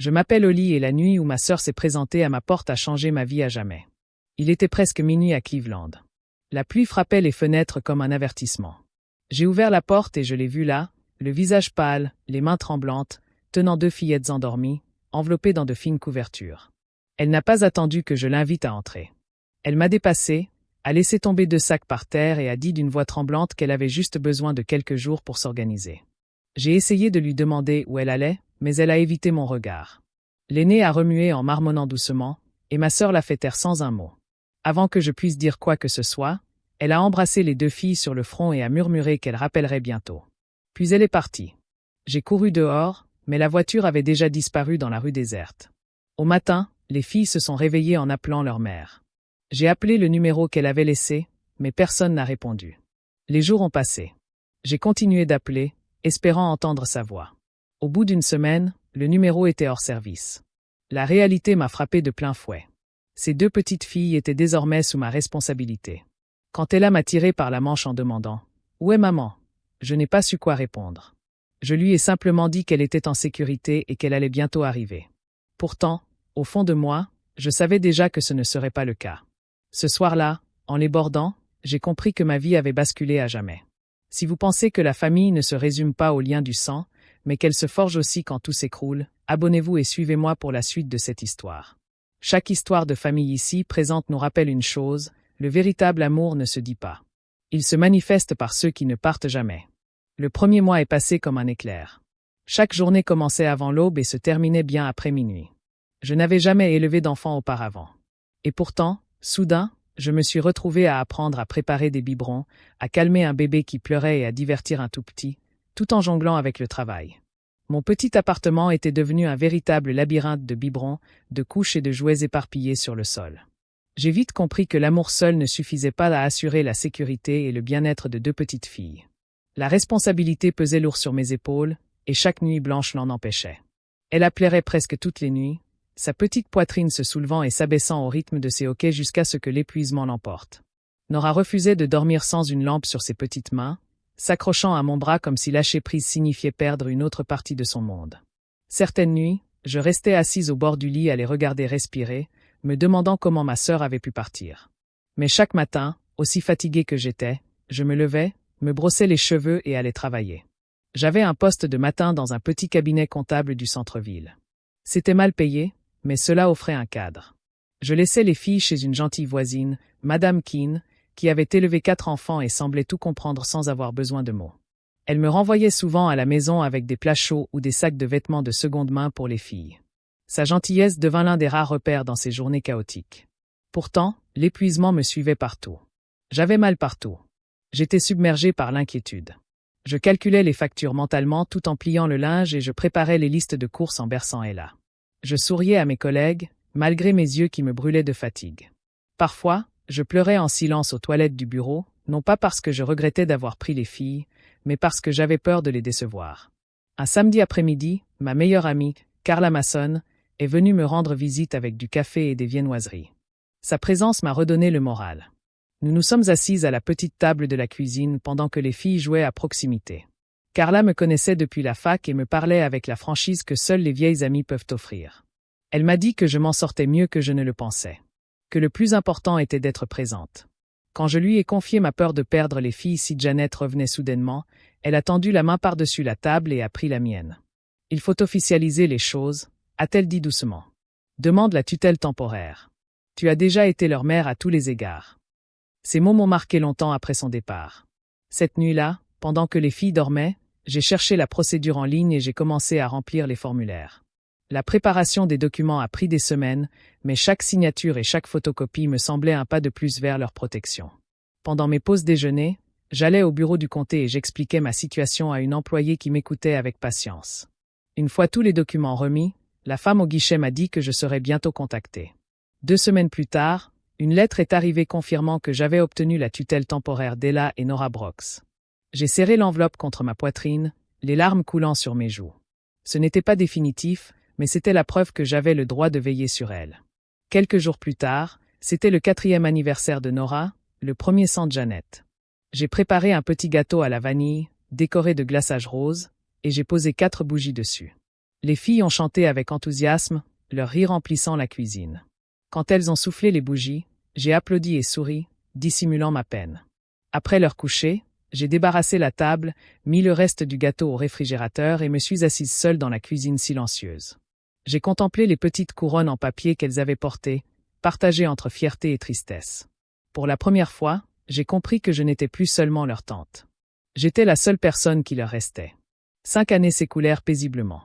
Je m'appelle Oli et la nuit où ma sœur s'est présentée à ma porte a changé ma vie à jamais. Il était presque minuit à Cleveland. La pluie frappait les fenêtres comme un avertissement. J'ai ouvert la porte et je l'ai vue là, le visage pâle, les mains tremblantes, tenant 2 fillettes endormies, enveloppées dans de fines couvertures. Elle n'a pas attendu que je l'invite à entrer. Elle m'a dépassé, a laissé tomber 2 sacs par terre et a dit d'une voix tremblante qu'elle avait juste besoin de quelques jours pour s'organiser. J'ai essayé de lui demander où elle allait, mais elle a évité mon regard. L'aînée a remué en marmonnant doucement, et ma sœur l'a fait taire sans un mot. Avant que je puisse dire quoi que ce soit, elle a embrassé les 2 filles sur le front et a murmuré qu'elle rappellerait bientôt. Puis elle est partie. J'ai couru dehors, mais la voiture avait déjà disparu dans la rue déserte. Au matin, les filles se sont réveillées en appelant leur mère. J'ai appelé le numéro qu'elle avait laissé, mais personne n'a répondu. Les jours ont passé. J'ai continué d'appeler, espérant entendre sa voix. Au bout d'une semaine, le numéro était hors service. La réalité m'a frappé de plein fouet. Ces 2 petites filles étaient désormais sous ma responsabilité. Quand elle m'a tiré par la manche en demandant « Où est maman ?», je n'ai pas su quoi répondre. Je lui ai simplement dit qu'elle était en sécurité et qu'elle allait bientôt arriver. Pourtant, au fond de moi, je savais déjà que ce ne serait pas le cas. Ce soir-là, en les bordant, j'ai compris que ma vie avait basculé à jamais. Si vous pensez que la famille ne se résume pas au lien du sang, mais qu'elle se forge aussi quand tout s'écroule, abonnez-vous et suivez-moi pour la suite de cette histoire. Chaque histoire de famille ici présente nous rappelle une chose, le véritable amour ne se dit pas. Il se manifeste par ceux qui ne partent jamais. Le premier mois est passé comme un éclair. Chaque journée commençait avant l'aube et se terminait bien après minuit. Je n'avais jamais élevé d'enfant auparavant. Et pourtant, soudain, je me suis retrouvé à apprendre à préparer des biberons, à calmer un bébé qui pleurait et à divertir un tout petit, tout en jonglant avec le travail. Mon petit appartement était devenu un véritable labyrinthe de biberons, de couches et de jouets éparpillés sur le sol. J'ai vite compris que l'amour seul ne suffisait pas à assurer la sécurité et le bien-être de 2 petites filles. La responsabilité pesait lourd sur mes épaules, et chaque nuit blanche l'en empêchait. Elle pleurait presque toutes les nuits, sa petite poitrine se soulevant et s'abaissant au rythme de ses hoquets jusqu'à ce que l'épuisement l'emporte. Nora refusait de dormir sans une lampe sur ses petites mains, s'accrochant à mon bras comme si lâcher prise signifiait perdre une autre partie de son monde. Certaines nuits, je restais assise au bord du lit à les regarder respirer, me demandant comment ma sœur avait pu partir. Mais chaque matin, aussi fatiguée que j'étais, je me levais, me brossais les cheveux et allais travailler. J'avais un poste de matin dans un petit cabinet comptable du centre-ville. C'était mal payé, mais cela offrait un cadre. Je laissais les filles chez une gentille voisine, Madame Keane, qui avait élevé 4 enfants et semblait tout comprendre sans avoir besoin de mots. Elle me renvoyait souvent à la maison avec des plats chauds ou des sacs de vêtements de seconde main pour les filles. Sa gentillesse devint l'un des rares repères dans ces journées chaotiques. Pourtant, l'épuisement me suivait partout. J'avais mal partout. J'étais submergé par l'inquiétude. Je calculais les factures mentalement tout en pliant le linge et je préparais les listes de courses en berçant Ella. Je souriais à mes collègues, malgré mes yeux qui me brûlaient de fatigue. Parfois, je pleurais en silence aux toilettes du bureau, non pas parce que je regrettais d'avoir pris les filles, mais parce que j'avais peur de les décevoir. Un samedi après-midi, ma meilleure amie, Carla Masson, est venue me rendre visite avec du café et des viennoiseries. Sa présence m'a redonné le moral. Nous nous sommes assises à la petite table de la cuisine pendant que les filles jouaient à proximité. Carla me connaissait depuis la fac et me parlait avec la franchise que seules les vieilles amies peuvent offrir. Elle m'a dit que je m'en sortais mieux que je ne le pensais. Que le plus important était d'être présente. Quand je lui ai confié ma peur de perdre les filles si Janet revenait soudainement, elle a tendu la main par-dessus la table et a pris la mienne. « Il faut officialiser les choses », a-t-elle dit doucement. « Demande la tutelle temporaire. Tu as déjà été leur mère à tous les égards. » Ces mots m'ont marqué longtemps après son départ. Cette nuit-là, pendant que les filles dormaient, j'ai cherché la procédure en ligne et j'ai commencé à remplir les formulaires. La préparation des documents a pris des semaines, mais chaque signature et chaque photocopie me semblaient un pas de plus vers leur protection. Pendant mes pauses déjeuner, j'allais au bureau du comté et j'expliquais ma situation à une employée qui m'écoutait avec patience. Une fois tous les documents remis, la femme au guichet m'a dit que je serais bientôt contactée. 2 semaines plus tard, une lettre est arrivée confirmant que j'avais obtenu la tutelle temporaire d'Ella et Nora Brooks. J'ai serré l'enveloppe contre ma poitrine, les larmes coulant sur mes joues. Ce n'était pas définitif, mais c'était la preuve que j'avais le droit de veiller sur elle. Quelques jours plus tard, c'était le 4e anniversaire de Nora, le premier sans Janet. J'ai préparé un petit gâteau à la vanille, décoré de glaçage rose, et j'ai posé 4 bougies dessus. Les filles ont chanté avec enthousiasme, leur rire emplissant la cuisine. Quand elles ont soufflé les bougies, j'ai applaudi et souri, dissimulant ma peine. Après leur coucher, j'ai débarrassé la table, mis le reste du gâteau au réfrigérateur et me suis assise seule dans la cuisine silencieuse. J'ai contemplé les petites couronnes en papier qu'elles avaient portées, partagées entre fierté et tristesse. Pour la première fois, j'ai compris que je n'étais plus seulement leur tante. J'étais la seule personne qui leur restait. 5 années s'écoulèrent paisiblement.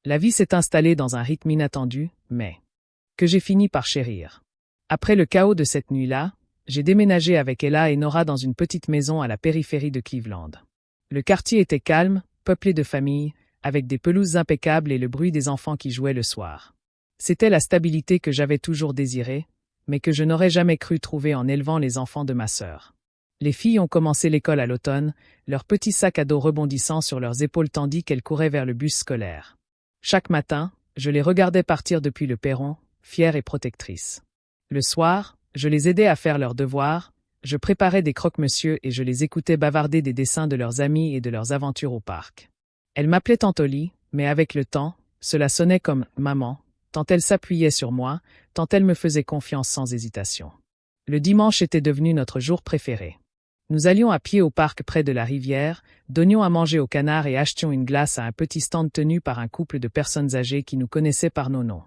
La vie s'est installée dans un rythme inattendu, mais que j'ai fini par chérir. Après le chaos de cette nuit-là, j'ai déménagé avec Ella et Nora dans une petite maison à la périphérie de Cleveland. Le quartier était calme, peuplé de familles, avec des pelouses impeccables et le bruit des enfants qui jouaient le soir. C'était la stabilité que j'avais toujours désirée, mais que je n'aurais jamais cru trouver en élevant les enfants de ma sœur. Les filles ont commencé l'école à l'automne, leurs petits sacs à dos rebondissant sur leurs épaules tandis qu'elles couraient vers le bus scolaire. Chaque matin, je les regardais partir depuis le perron, fière et protectrice. Le soir, je les aidais à faire leurs devoirs, je préparais des croque-monsieur et je les écoutais bavarder des dessins de leurs amis et de leurs aventures au parc. Elles m'appelaient Tante Oli, mais avec le temps, cela sonnait comme « maman », tant elles s'appuyaient sur moi, tant elles me faisaient confiance sans hésitation. Le dimanche était devenu notre jour préféré. Nous allions à pied au parc près de la rivière, donnions à manger aux canards et achetions une glace à un petit stand tenu par un couple de personnes âgées qui nous connaissaient par nos noms.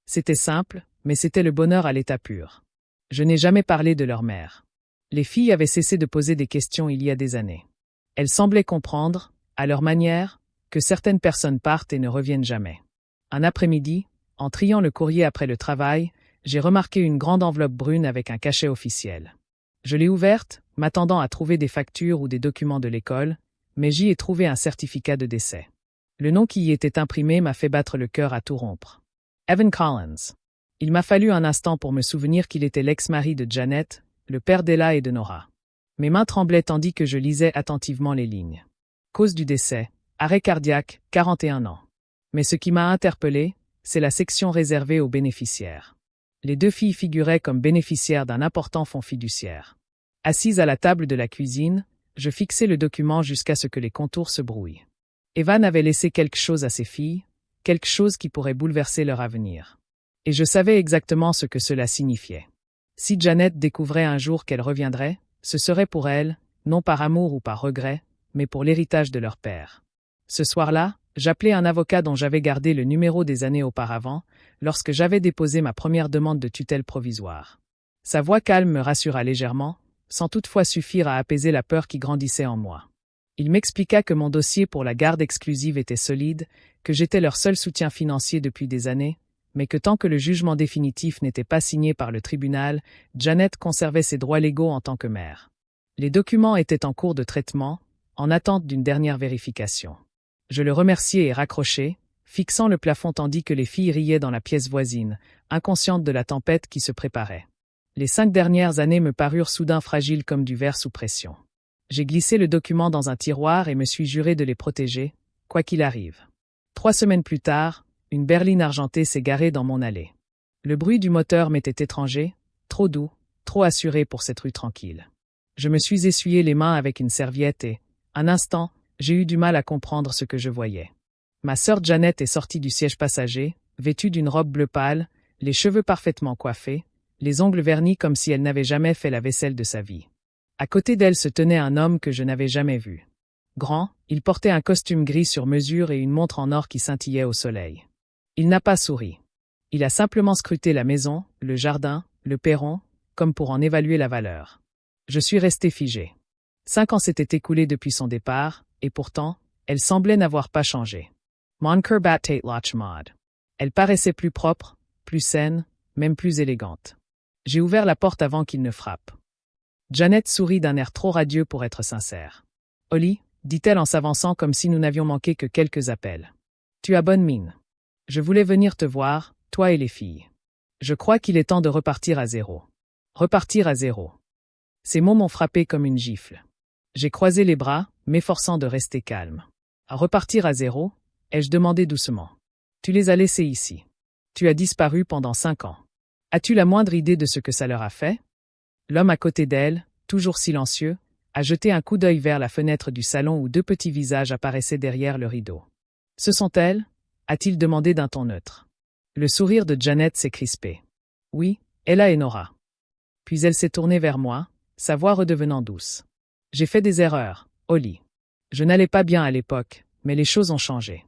C'était simple, mais c'était le bonheur à l'état pur. Je n'ai jamais parlé de leur mère. Les filles avaient cessé de poser des questions il y a des années. Elles semblaient comprendre, à leur manière, que certaines personnes partent et ne reviennent jamais. Un après-midi, en triant le courrier après le travail, j'ai remarqué une grande enveloppe brune avec un cachet officiel. Je l'ai ouverte, m'attendant à trouver des factures ou des documents de l'école, mais j'y ai trouvé un certificat de décès. Le nom qui y était imprimé m'a fait battre le cœur à tout rompre. Evan Collins. Il m'a fallu un instant pour me souvenir qu'il était l'ex-mari de Janet, le père d'Ella et de Nora. Mes mains tremblaient tandis que je lisais attentivement les lignes. Cause du décès, arrêt cardiaque, 41 ans. Mais ce qui m'a interpellé, c'est la section réservée aux bénéficiaires. Les 2 filles figuraient comme bénéficiaires d'un important fonds fiduciaire. Assise à la table de la cuisine, je fixais le document jusqu'à ce que les contours se brouillent. Evan avait laissé quelque chose à ses filles, quelque chose qui pourrait bouleverser leur avenir. Et je savais exactement ce que cela signifiait. Si Janet découvrait un jour qu'elle reviendrait, ce serait pour elle, non par amour ou par regret, mais pour l'héritage de leur père. Ce soir-là, j'appelai un avocat dont j'avais gardé le numéro des années auparavant, lorsque j'avais déposé ma première demande de tutelle provisoire. Sa voix calme me rassura légèrement, sans toutefois suffire à apaiser la peur qui grandissait en moi. Il m'expliqua que mon dossier pour la garde exclusive était solide, que j'étais leur seul soutien financier depuis des années, mais que tant que le jugement définitif n'était pas signé par le tribunal, Janet conservait ses droits légaux en tant que mère. Les documents étaient en cours de traitement, en attente d'une dernière vérification. Je le remerciai et raccrochai, fixant le plafond tandis que les filles riaient dans la pièce voisine, inconscientes de la tempête qui se préparait. Les 5 dernières années me parurent soudain fragiles comme du verre sous pression. J'ai glissé le document dans un tiroir et me suis juré de les protéger, quoi qu'il arrive. 3 semaines plus tard, une berline argentée s'est garée dans mon allée. Le bruit du moteur m'était étranger, trop doux, trop assuré pour cette rue tranquille. Je me suis essuyé les mains avec une serviette et, un instant, j'ai eu du mal à comprendre ce que je voyais. Ma sœur Janet est sortie du siège passager, vêtue d'une robe bleu pâle, les cheveux parfaitement coiffés, les ongles vernis comme si elle n'avait jamais fait la vaisselle de sa vie. À côté d'elle se tenait un homme que je n'avais jamais vu. Grand, il portait un costume gris sur mesure et une montre en or qui scintillait au soleil. Il n'a pas souri. Il a simplement scruté la maison, le jardin, le perron, comme pour en évaluer la valeur. Je suis resté figé. 5 ans s'étaient écoulés depuis son départ, et pourtant, elle semblait n'avoir pas changé. Mon cœur battait Lochmod. Elle paraissait plus propre, plus saine, même plus élégante. J'ai ouvert la porte avant qu'il ne frappe. Janet sourit d'un air trop radieux pour être sincère. « Oli » dit-elle en s'avançant comme si nous n'avions manqué que quelques appels. « Tu as bonne mine. Je voulais venir te voir, toi et les filles. Je crois qu'il est temps de repartir à zéro. » Repartir à zéro. Ces mots m'ont frappé comme une gifle. J'ai croisé les bras, m'efforçant de rester calme. « À repartir à zéro ?» ai-je demandé doucement. « Tu les as laissés ici. Tu as disparu pendant 5 ans. As-tu la moindre idée de ce que ça leur a fait ?» L'homme à côté d'elle, toujours silencieux, a jeté un coup d'œil vers la fenêtre du salon où 2 petits visages apparaissaient derrière le rideau. « Ce sont elles ?» a-t-il demandé d'un ton neutre. Le sourire de Janet s'est crispé. Oui, Ella et Nora. Puis elle s'est tournée vers moi, sa voix redevenant douce. J'ai fait des erreurs, Holly. Je n'allais pas bien à l'époque, mais les choses ont changé.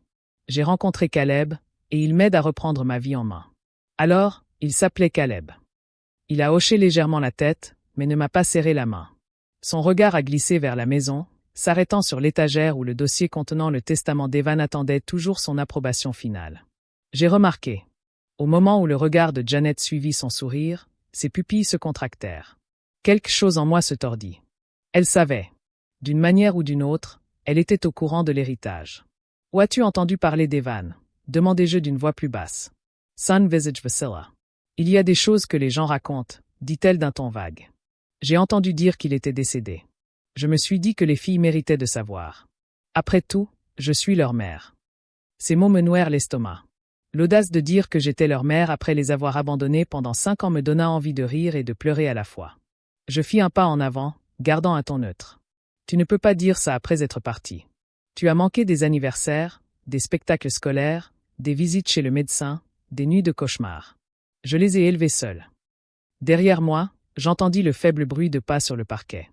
J'ai rencontré Caleb, et il m'aide à reprendre ma vie en main. Alors, il s'appelait Caleb. Il a hoché légèrement la tête, mais ne m'a pas serré la main. Son regard a glissé vers la maison, s'arrêtant sur l'étagère où le dossier contenant le testament d'Evan attendait toujours son approbation finale. J'ai remarqué. Au moment où le regard de Janet suivit son sourire, ses pupilles se contractèrent. Quelque chose en moi se tordit. Elle savait. D'une manière ou d'une autre, elle était au courant de l'héritage. « Où as-tu entendu parler d'Evan » demandai-je d'une voix plus basse. « Son visage vacilla. »« Il y a des choses que les gens racontent » dit-elle d'un ton vague. J'ai entendu dire qu'il était décédé. Je me suis dit que les filles méritaient de savoir. Après tout, je suis leur mère. Ces mots me nouèrent l'estomac. L'audace de dire que j'étais leur mère après les avoir abandonnées pendant 5 ans me donna envie de rire et de pleurer à la fois. Je fis un pas en avant, gardant un ton neutre. Tu ne peux pas dire ça après être parti. Tu as manqué des anniversaires, des spectacles scolaires, des visites chez le médecin, des nuits de cauchemar. Je les ai élevés seuls. Derrière moi, j'entendis le faible bruit de pas sur le parquet.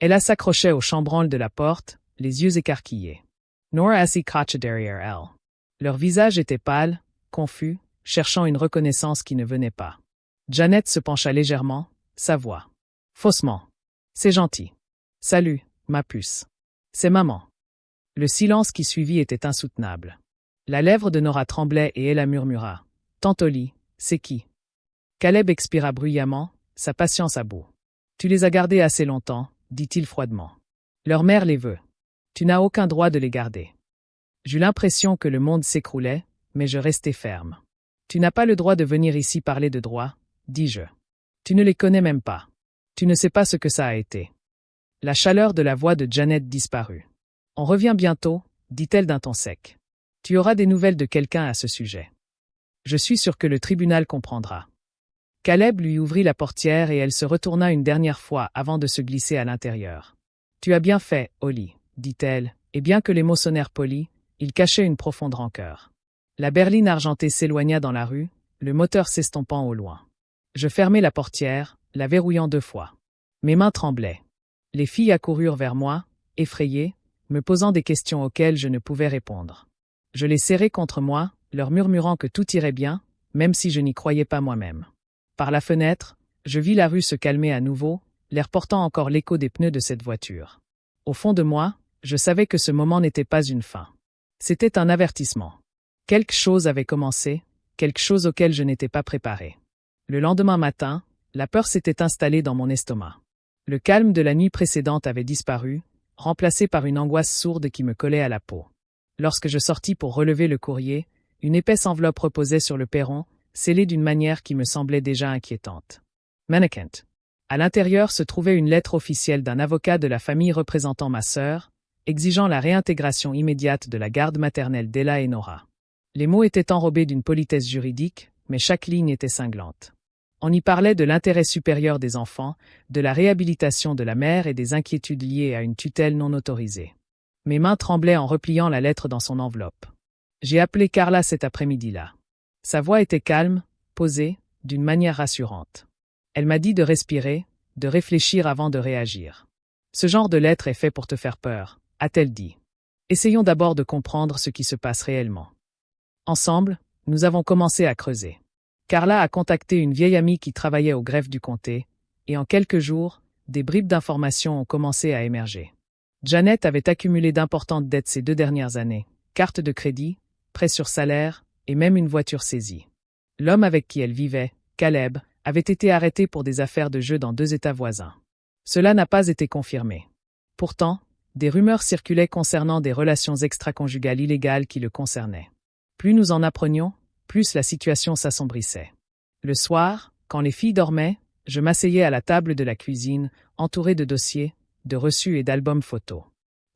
Ella s'accrochait au chambranle de la porte, les yeux écarquillés. Nora assis cache derrière elle. Leur visage était pâle, confus, cherchant une reconnaissance qui ne venait pas. Janet se pencha légèrement, sa voix. Faussement. C'est gentil. Salut, ma puce. C'est maman. Le silence qui suivit était insoutenable. La lèvre de Nora tremblait et Ella murmura. Tante Holly, c'est qui? Caleb expira bruyamment, sa patience à bout. Tu les as gardés assez longtemps, dit-il froidement. Leur mère les veut. Tu n'as aucun droit de les garder. J'eus l'impression que le monde s'écroulait, mais je restai ferme. Tu n'as pas le droit de venir ici parler de droit, dis-je. Tu ne les connais même pas. Tu ne sais pas ce que ça a été. La chaleur de la voix de Janet disparut. On revient bientôt, dit-elle d'un ton sec. Tu auras des nouvelles de quelqu'un à ce sujet. Je suis sûr que le tribunal comprendra. Caleb lui ouvrit la portière et elle se retourna une dernière fois avant de se glisser à l'intérieur. Tu as bien fait, Holly, dit-elle, et bien que les mots sonnèrent polis, ils cachaient une profonde rancœur. La berline argentée s'éloigna dans la rue, le moteur s'estompant au loin. Je fermai la portière, la verrouillant 2 fois. Mes mains tremblaient. Les filles accoururent vers moi, effrayées, me posant des questions auxquelles je ne pouvais répondre. Je les serrai contre moi, leur murmurant que tout irait bien, même si je n'y croyais pas moi-même. Par la fenêtre, je vis la rue se calmer à nouveau, l'air portant encore l'écho des pneus de cette voiture. Au fond de moi, je savais que ce moment n'était pas une fin. C'était un avertissement. Quelque chose avait commencé, quelque chose auquel je n'étais pas préparé. Le lendemain matin, la peur s'était installée dans mon estomac. Le calme de la nuit précédente avait disparu, remplacé par une angoisse sourde qui me collait à la peau. Lorsque je sortis pour relever le courrier, une épaisse enveloppe reposait sur le perron, scellée d'une manière qui me semblait déjà inquiétante. Mannequin. À l'intérieur se trouvait une lettre officielle d'un avocat de la famille représentant ma sœur, exigeant la réintégration immédiate de la garde maternelle d'Ella et Nora. Les mots étaient enrobés d'une politesse juridique, mais chaque ligne était cinglante. On y parlait de l'intérêt supérieur des enfants, de la réhabilitation de la mère et des inquiétudes liées à une tutelle non autorisée. Mes mains tremblaient en repliant la lettre dans son enveloppe. J'ai appelé Carla cet après-midi-là. Sa voix était calme, posée, d'une manière rassurante. Elle m'a dit de respirer, de réfléchir avant de réagir. Ce genre de lettre est fait pour te faire peur, a-t-elle dit. Essayons d'abord de comprendre ce qui se passe réellement. Ensemble, nous avons commencé à creuser. Carla a contacté une vieille amie qui travaillait au greffe du comté, et en quelques jours, des bribes d'informations ont commencé à émerger. Janet avait accumulé d'importantes dettes ces 2 dernières années, cartes de crédit, prêts sur salaire, et même une voiture saisie. L'homme avec qui elle vivait, Caleb, avait été arrêté pour des affaires de jeu dans 2 États voisins. Cela n'a pas été confirmé. Pourtant, des rumeurs circulaient concernant des relations extraconjugales illégales qui le concernaient. Plus nous en apprenions, plus la situation s'assombrissait. Le soir, quand les filles dormaient, je m'asseyais à la table de la cuisine, entouré de dossiers, de reçus et d'albums photos.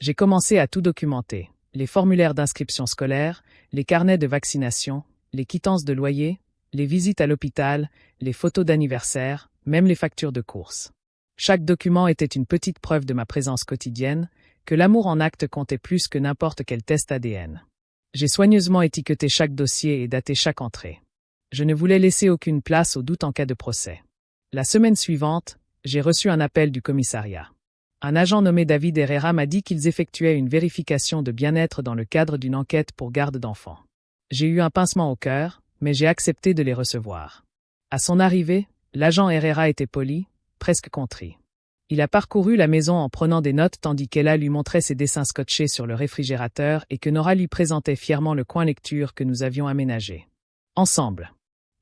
J'ai commencé à tout documenter, les formulaires d'inscription scolaire, les carnets de vaccination, les quittances de loyer, les visites à l'hôpital, les photos d'anniversaire, même les factures de courses. Chaque document était une petite preuve de ma présence quotidienne, que l'amour en acte comptait plus que n'importe quel test ADN. J'ai soigneusement étiqueté chaque dossier et daté chaque entrée. Je ne voulais laisser aucune place au doute en cas de procès. La semaine suivante, j'ai reçu un appel du commissariat. Un agent nommé David Herrera m'a dit qu'ils effectuaient une vérification de bien-être dans le cadre d'une enquête pour garde d'enfants. J'ai eu un pincement au cœur, mais j'ai accepté de les recevoir. À son arrivée, l'agent Herrera était poli, presque contrit. Il a parcouru la maison en prenant des notes tandis qu'Ella lui montrait ses dessins scotchés sur le réfrigérateur et que Nora lui présentait fièrement le coin lecture que nous avions aménagé. Ensemble.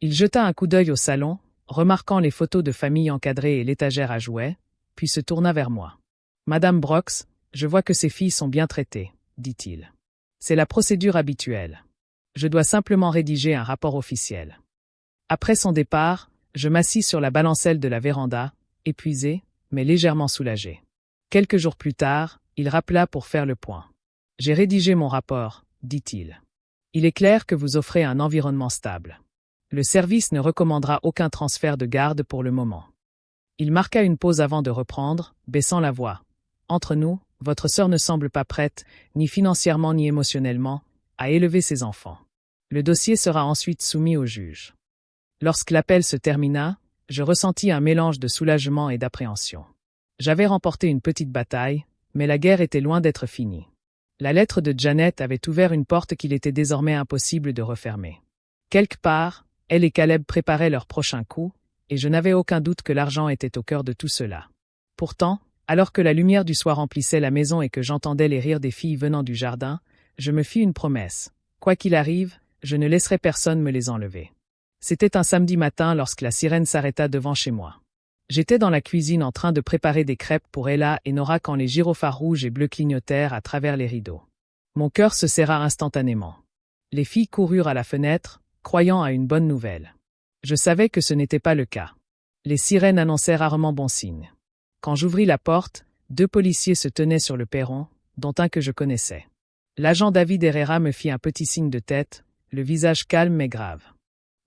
Il jeta un coup d'œil au salon, remarquant les photos de famille encadrées et l'étagère à jouets, puis se tourna vers moi. « Madame Brox, je vois que ces filles sont bien traitées, » dit-il. « C'est la procédure habituelle. Je dois simplement rédiger un rapport officiel. » Après son départ, je m'assis sur la balancelle de la véranda, épuisé, mais légèrement soulagé. Quelques jours plus tard, il rappela pour faire le point. « J'ai rédigé mon rapport, » dit-il. « Il est clair que vous offrez un environnement stable. Le service ne recommandera aucun transfert de garde pour le moment. » Il marqua une pause avant de reprendre, baissant la voix. « Entre nous, votre sœur ne semble pas prête, ni financièrement ni émotionnellement, à élever ses enfants. Le dossier sera ensuite soumis au juge. » Lorsque l'appel se termina, je ressentis un mélange de soulagement et d'appréhension. J'avais remporté une petite bataille, mais la guerre était loin d'être finie. La lettre de Janet avait ouvert une porte qu'il était désormais impossible de refermer. Quelque part, elle et Caleb préparaient leur prochain coup, et je n'avais aucun doute que l'argent était au cœur de tout cela. Pourtant, alors que la lumière du soir emplissait la maison et que j'entendais les rires des filles venant du jardin, je me fis une promesse. Quoi qu'il arrive, je ne laisserai personne me les enlever. C'était un samedi matin lorsque la sirène s'arrêta devant chez moi. J'étais dans la cuisine en train de préparer des crêpes pour Ella et Nora quand les gyrophares rouges et bleus clignotèrent à travers les rideaux. Mon cœur se serra instantanément. Les filles coururent à la fenêtre, croyant à une bonne nouvelle. Je savais que ce n'était pas le cas. Les sirènes annonçaient rarement bon signe. Quand j'ouvris la porte, 2 policiers se tenaient sur le perron, dont un que je connaissais. L'agent David Herrera me fit un petit signe de tête, le visage calme mais grave.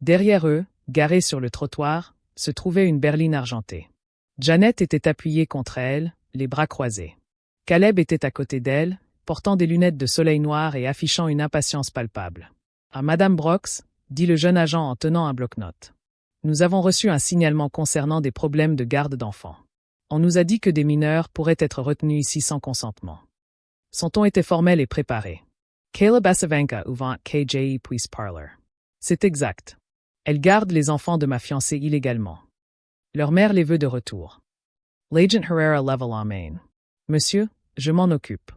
Derrière eux, garée sur le trottoir, se trouvait une berline argentée. Janet était appuyée contre elle, les bras croisés. Caleb était à côté d'elle, portant des lunettes de soleil noires et affichant une impatience palpable. « À Madame Brox », dit le jeune agent en tenant un bloc-notes. « Nous avons reçu un signalement concernant des problèmes de garde d'enfants. On nous a dit que des mineurs pourraient être retenus ici sans consentement. » Son ton était formel et préparé. « Caleb Asavanka ouvant KJE puis parlor. » C'est exact. Elle garde les enfants de ma fiancée illégalement. Leur mère les veut de retour. L'agent Herrera level en main. Monsieur, je m'en occupe.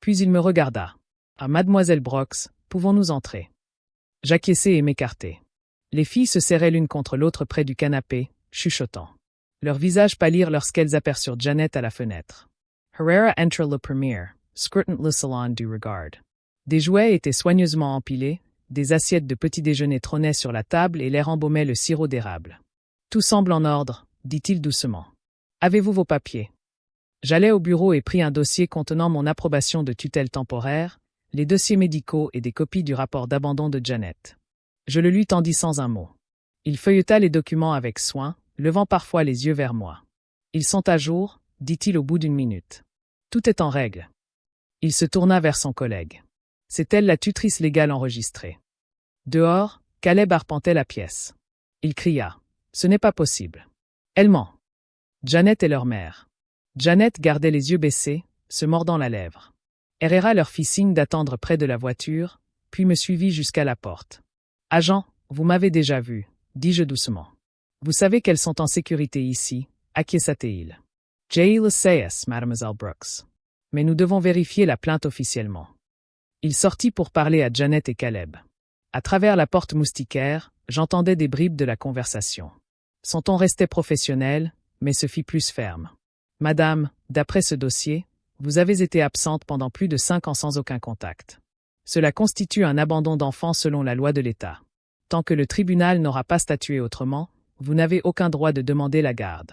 Puis il me regarda. À Mademoiselle Brox, pouvons-nous entrer? J'acquiesçai et m'écartai. Les filles se serraient l'une contre l'autre près du canapé, chuchotant. Leurs visages pâlirent lorsqu'elles aperçurent Janet à la fenêtre. Herrera entra le premier, scrutant le salon du regard. Des jouets étaient soigneusement empilés, des assiettes de petit déjeuner trônaient sur la table et l'air embaumait le sirop d'érable. « Tout semble en ordre, » dit-il doucement. « Avez-vous vos papiers ?» J'allai au bureau et pris un dossier contenant mon approbation de tutelle temporaire, les dossiers médicaux et des copies du rapport d'abandon de Janet. Je le lui tendis sans un mot. Il feuilleta les documents avec soin, levant parfois les yeux vers moi. « Ils sont à jour » dit-il au bout d'une minute. « Tout est en règle. » Il se tourna vers son collègue. C'est elle la tutrice légale enregistrée. Dehors, Caleb arpentait la pièce. Il cria. « Ce n'est pas possible. Elle ment. » Janet est leur mère. Janet gardait les yeux baissés, se mordant la lèvre. Herrera leur fit signe d'attendre près de la voiture, puis me suivit jusqu'à la porte. « Agent, vous m'avez déjà vu, » dis-je doucement. « Vous savez qu'elles sont en sécurité ici, » acquiesça-t-il. « J'ai le sais, Mademoiselle Brooks. Mais nous devons vérifier la plainte officiellement. » Il sortit pour parler à Janet et Caleb. À travers la porte moustiquaire, j'entendais des bribes de la conversation. Son ton restait professionnel, mais se fit plus ferme. « Madame, d'après ce dossier, vous avez été absente pendant plus de 5 ans sans aucun contact. Cela constitue un abandon d'enfant selon la loi de l'État. Tant que le tribunal n'aura pas statué autrement, vous n'avez aucun droit de demander la garde. »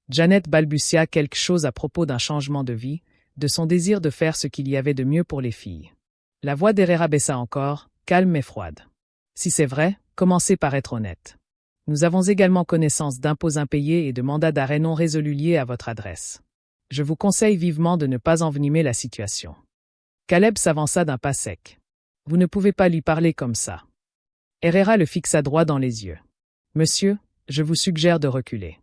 Janet balbutia quelque chose à propos d'un changement de vie, de son désir de faire ce qu'il y avait de mieux pour les filles. La voix d'Herrera baissa encore, calme mais froide. « Si c'est vrai, commencez par être honnête. Nous avons également connaissance d'impôts impayés et de mandats d'arrêt non résolus liés à votre adresse. Je vous conseille vivement de ne pas envenimer la situation. » Caleb s'avança d'un pas sec. Vous ne pouvez pas lui parler comme ça. Herrera le fixa droit dans les yeux. Monsieur, je vous suggère de reculer.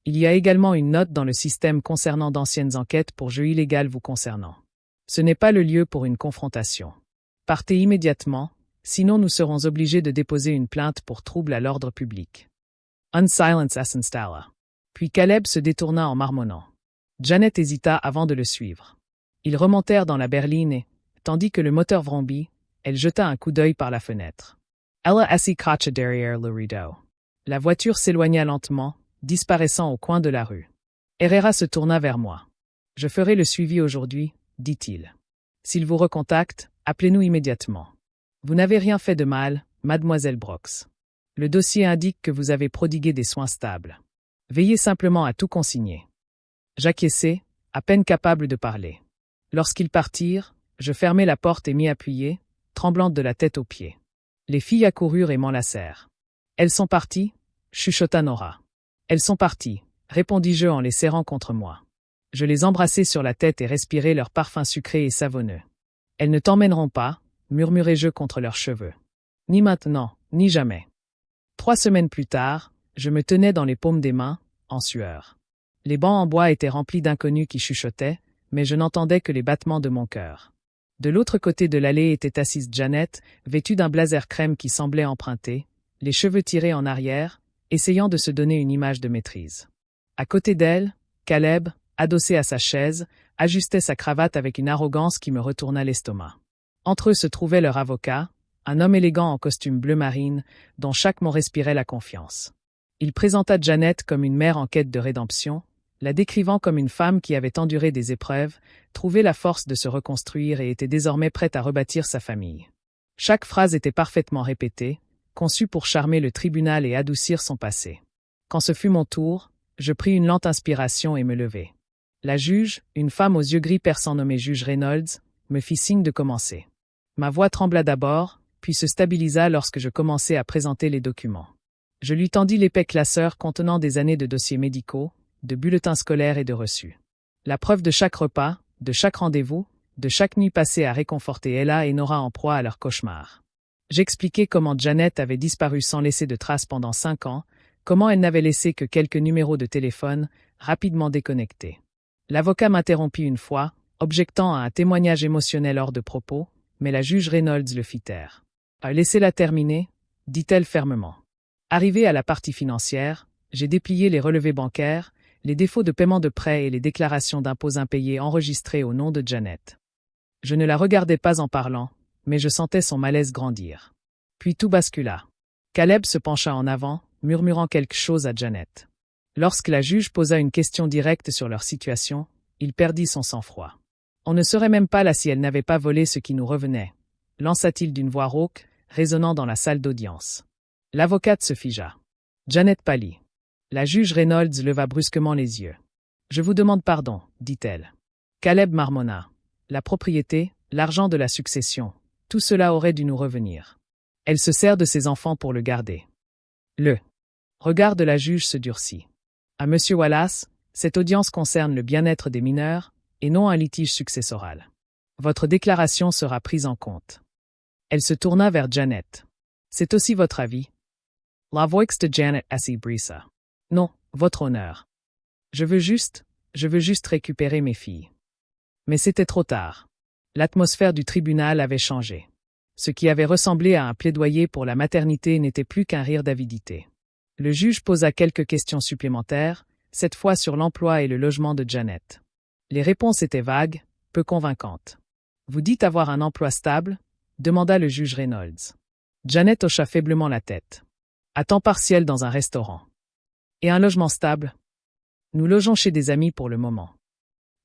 Il y a également une note dans le système concernant d'anciennes enquêtes pour jeu illégal vous concernant. Ce n'est pas le lieu pour une confrontation. Partez immédiatement, sinon nous serons obligés de déposer une plainte pour trouble à l'ordre public. Unsilence s'installa. Puis Caleb se détourna en marmonnant. Janet hésita avant de le suivre. Ils remontèrent dans la berline et, tandis que le moteur vrombit, elle jeta un coup d'œil par la fenêtre. Ella assit cacha derrière le rideau. La voiture s'éloigna lentement, disparaissant au coin de la rue. Herrera se tourna vers moi. Je ferai le suivi aujourd'hui, dit-il. S'il vous recontacte, appelez-nous immédiatement. Vous n'avez rien fait de mal, mademoiselle Brox. Le dossier indique que vous avez prodigué des soins stables. Veillez simplement à tout consigner. J'acquiesçai, à peine capable de parler. Lorsqu'ils partirent, je fermai la porte et m'y appuyai, tremblante de la tête aux pieds. Les filles accoururent et m'enlacèrent. Elles sont parties, chuchota Nora. Elles sont parties, répondis-je en les serrant contre moi. Je les embrassai sur la tête et respirai leur parfum sucré et savonneux. Elles ne t'emmèneront pas, murmurai-je contre leurs cheveux. Ni maintenant, ni jamais. 3 semaines plus tard, je me tenais dans les paumes des mains, en sueur. Les bancs en bois étaient remplis d'inconnus qui chuchotaient, mais je n'entendais que les battements de mon cœur. De l'autre côté de l'allée était assise Janet, vêtue d'un blazer crème qui semblait emprunté, les cheveux tirés en arrière, essayant de se donner une image de maîtrise. À côté d'elle, Caleb, adossé à sa chaise, ajustait sa cravate avec une arrogance qui me retourna l'estomac. Entre eux se trouvait leur avocat, un homme élégant en costume bleu marine, dont chaque mot respirait la confiance. Il présenta Janet comme une mère en quête de rédemption, la décrivant comme une femme qui avait enduré des épreuves, trouvé la force de se reconstruire et était désormais prête à rebâtir sa famille. Chaque phrase était parfaitement répétée, conçue pour charmer le tribunal et adoucir son passé. Quand ce fut mon tour, je pris une lente inspiration et me levai. La juge, une femme aux yeux gris perçants nommée juge Reynolds, me fit signe de commencer. Ma voix trembla d'abord, puis se stabilisa lorsque je commençai à présenter les documents. Je lui tendis l'épais classeur contenant des années de dossiers médicaux, de bulletins scolaires et de reçus. La preuve de chaque repas, de chaque rendez-vous, de chaque nuit passée à réconforter Ella et Nora en proie à leur cauchemar. J'expliquai comment Janet avait disparu sans laisser de traces pendant 5 ans, comment elle n'avait laissé que quelques numéros de téléphone, rapidement déconnectés. L'avocat m'interrompit une fois, objectant à un témoignage émotionnel hors de propos, mais la juge Reynolds le fit taire. « Laissez-la terminer », dit-elle fermement. Arrivée à la partie financière, j'ai déplié les relevés bancaires, les défauts de paiement de prêts et les déclarations d'impôts impayés enregistrées au nom de Janet. Je ne la regardais pas en parlant, mais je sentais son malaise grandir. Puis tout bascula. Caleb se pencha en avant, murmurant quelque chose à Janet. Lorsque la juge posa une question directe sur leur situation, il perdit son sang-froid. On ne serait même pas là si elle n'avait pas volé ce qui nous revenait, lança-t-il d'une voix rauque, résonnant dans la salle d'audience. L'avocate se figea. Janet pâlit. La juge Reynolds leva brusquement les yeux. « Je vous demande pardon, dit-elle. » Caleb marmonna. « La propriété, l'argent de la succession, tout cela aurait dû nous revenir. Elle se sert de ses enfants pour le garder. » Le regard de la juge se durcit. « À Monsieur Wallace, cette audience concerne le bien-être des mineurs, et non un litige successoral. Votre déclaration sera prise en compte. » Elle se tourna vers Janet. « C'est aussi votre avis. » La voix de Janet assit brisa. « Non, votre honneur. Je veux juste récupérer mes filles. » Mais c'était trop tard. L'atmosphère du tribunal avait changé. Ce qui avait ressemblé à un plaidoyer pour la maternité n'était plus qu'un rire d'avidité. Le juge posa quelques questions supplémentaires, cette fois sur l'emploi et le logement de Janet. Les réponses étaient vagues, peu convaincantes. « Vous dites avoir un emploi stable ?» demanda le juge Reynolds. Janet hocha faiblement la tête. « À temps partiel dans un restaurant. » « Et un logement stable ? » ?»« Nous logeons chez des amis pour le moment. »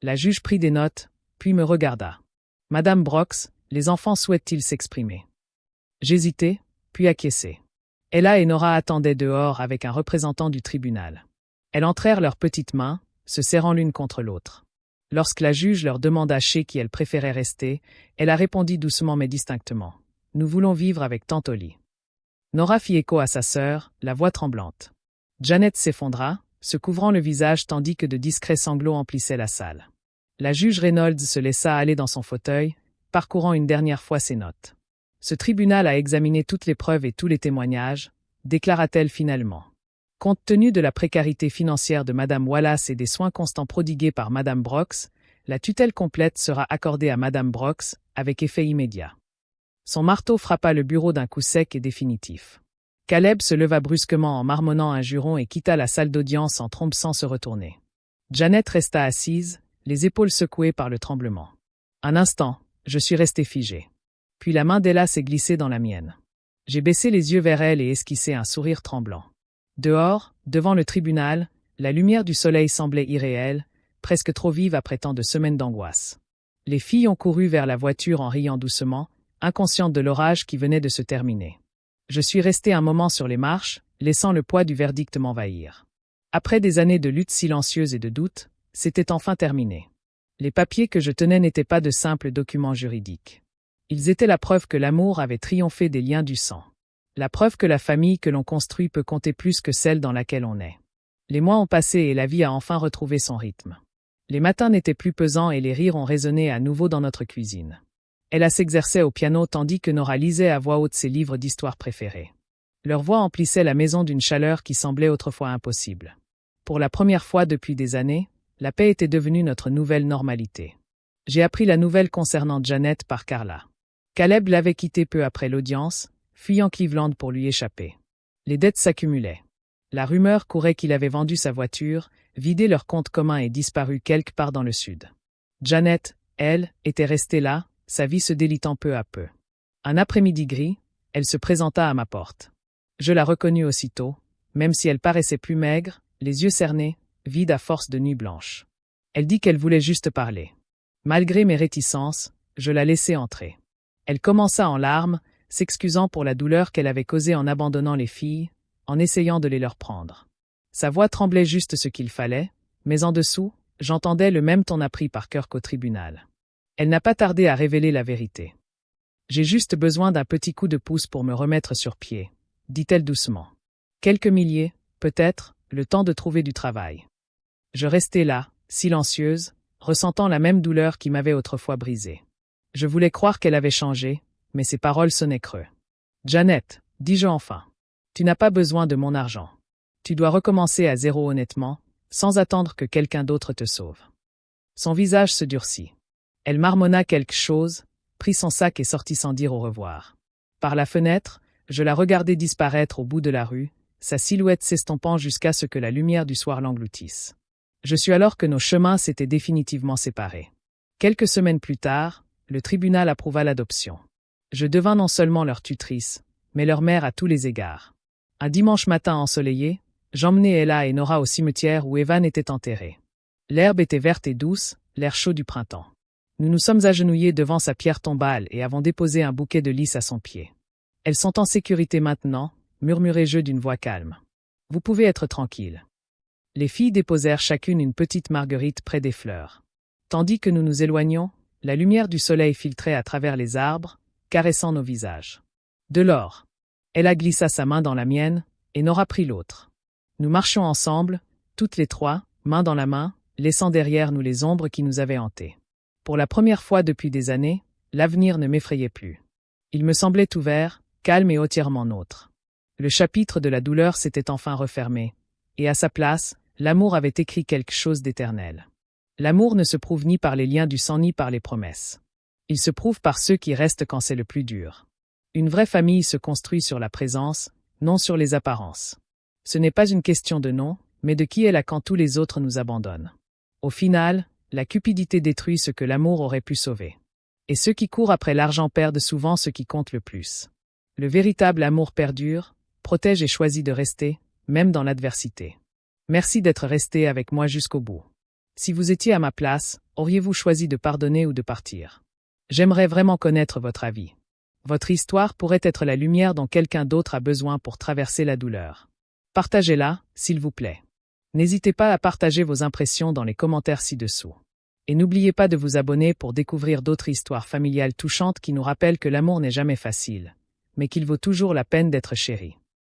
La juge prit des notes, puis me regarda. « Madame Brox, les enfants souhaitent-ils s'exprimer ?» J'hésitai, puis acquiesçai. Ella et Nora attendaient dehors avec un représentant du tribunal. Elles entrèrent leurs petites mains, se serrant l'une contre l'autre. Lorsque la juge leur demanda chez qui elles préféraient rester, elle a répondu doucement mais distinctement. « Nous voulons vivre avec Tante Ollie. » Nora fit écho à sa sœur, la voix tremblante. Janet s'effondra, se couvrant le visage tandis que de discrets sanglots emplissaient la salle. La juge Reynolds se laissa aller dans son fauteuil, parcourant une dernière fois ses notes. Ce tribunal a examiné toutes les preuves et tous les témoignages, déclara-t-elle finalement. Compte tenu de la précarité financière de Madame Wallace et des soins constants prodigués par Madame Brox, la tutelle complète sera accordée à Madame Brox, avec effet immédiat. Son marteau frappa le bureau d'un coup sec et définitif. Caleb se leva brusquement en marmonnant un juron et quitta la salle d'audience en trompe sans se retourner. Janet resta assise, les épaules secouées par le tremblement. Un instant, je suis resté figé. Puis la main d'Ella s'est glissée dans la mienne. J'ai baissé les yeux vers elle et esquissé un sourire tremblant. Dehors, devant le tribunal, la lumière du soleil semblait irréelle, presque trop vive après tant de semaines d'angoisse. Les filles ont couru vers la voiture en riant doucement, inconscientes de l'orage qui venait de se terminer. Je suis resté un moment sur les marches, laissant le poids du verdict m'envahir. Après des années de lutte silencieuse et de doute, c'était enfin terminé. Les papiers que je tenais n'étaient pas de simples documents juridiques. Ils étaient la preuve que l'amour avait triomphé des liens du sang. La preuve que la famille que l'on construit peut compter plus que celle dans laquelle on est. Les mois ont passé et la vie a enfin retrouvé son rythme. Les matins n'étaient plus pesants et les rires ont résonné à nouveau dans notre cuisine. Ella s'exerçait au piano tandis que Nora lisait à voix haute ses livres d'histoire préférés. Leur voix emplissait la maison d'une chaleur qui semblait autrefois impossible. Pour la première fois depuis des années, la paix était devenue notre nouvelle normalité. J'ai appris la nouvelle concernant Janet par Carla. Caleb l'avait quittée peu après l'audience, fuyant Cleveland pour lui échapper. Les dettes s'accumulaient. La rumeur courait qu'il avait vendu sa voiture, vidé leur compte commun et disparu quelque part dans le sud. Janet, elle, était restée là, sa vie se délitant peu à peu. Un après-midi gris, elle se présenta à ma porte. Je la reconnus aussitôt, même si elle paraissait plus maigre, les yeux cernés, vide à force de nuit blanche. Elle dit qu'elle voulait juste parler. Malgré mes réticences, je la laissai entrer. Elle commença en larmes, s'excusant pour la douleur qu'elle avait causée en abandonnant les filles, en essayant de les leur prendre. Sa voix tremblait juste ce qu'il fallait, mais en dessous, j'entendais le même ton appris par cœur qu'au tribunal. Elle n'a pas tardé à révéler la vérité. J'ai juste besoin d'un petit coup de pouce pour me remettre sur pied, dit-elle doucement. Quelques milliers, peut-être, le temps de trouver du travail. Je restais là, silencieuse, ressentant la même douleur qui m'avait autrefois brisée. Je voulais croire qu'elle avait changé, mais ses paroles sonnaient creux. Janet, dis-je enfin, tu n'as pas besoin de mon argent. Tu dois recommencer à zéro honnêtement, sans attendre que quelqu'un d'autre te sauve. Son visage se durcit. Elle marmonna quelque chose, prit son sac et sortit sans dire au revoir. Par la fenêtre, je la regardai disparaître au bout de la rue, sa silhouette s'estompant jusqu'à ce que la lumière du soir l'engloutisse. Je sus alors que nos chemins s'étaient définitivement séparés. Quelques semaines plus tard, le tribunal approuva l'adoption. Je devins non seulement leur tutrice, mais leur mère à tous les égards. Un dimanche matin ensoleillé, j'emmenai Ella et Nora au cimetière où Evan était enterré. L'herbe était verte et douce, l'air chaud du printemps. Nous nous sommes agenouillés devant sa pierre tombale et avons déposé un bouquet de lys à son pied. « Elles sont en sécurité maintenant », murmurai-je d'une voix calme. « Vous pouvez être tranquille. » Les filles déposèrent chacune une petite marguerite près des fleurs. Tandis que nous nous éloignions, la lumière du soleil filtrait à travers les arbres, caressant nos visages. De l'or. Ella glissa sa main dans la mienne, et Nora prit l'autre. Nous marchions ensemble, toutes les trois, main dans la main, laissant derrière nous les ombres qui nous avaient hantés. Pour la première fois depuis des années, l'avenir ne m'effrayait plus. Il me semblait ouvert, calme et entièrement nôtre. Le chapitre de la douleur s'était enfin refermé, et à sa place, l'amour avait écrit quelque chose d'éternel. L'amour ne se prouve ni par les liens du sang ni par les promesses. Il se prouve par ceux qui restent quand c'est le plus dur. Une vraie famille se construit sur la présence, non sur les apparences. Ce n'est pas une question de nom, mais de qui est là quand tous les autres nous abandonnent. Au final, la cupidité détruit ce que l'amour aurait pu sauver. Et ceux qui courent après l'argent perdent souvent ce qui compte le plus. Le véritable amour perdure, protège et choisit de rester, même dans l'adversité. Merci d'être resté avec moi jusqu'au bout. Si vous étiez à ma place, auriez-vous choisi de pardonner ou de partir? J'aimerais vraiment connaître votre avis. Votre histoire pourrait être la lumière dont quelqu'un d'autre a besoin pour traverser la douleur. Partagez-la, s'il vous plaît. N'hésitez pas à partager vos impressions dans les commentaires ci-dessous. Et n'oubliez pas de vous abonner pour découvrir d'autres histoires familiales touchantes qui nous rappellent que l'amour n'est jamais facile, mais qu'il vaut toujours la peine d'être chéri.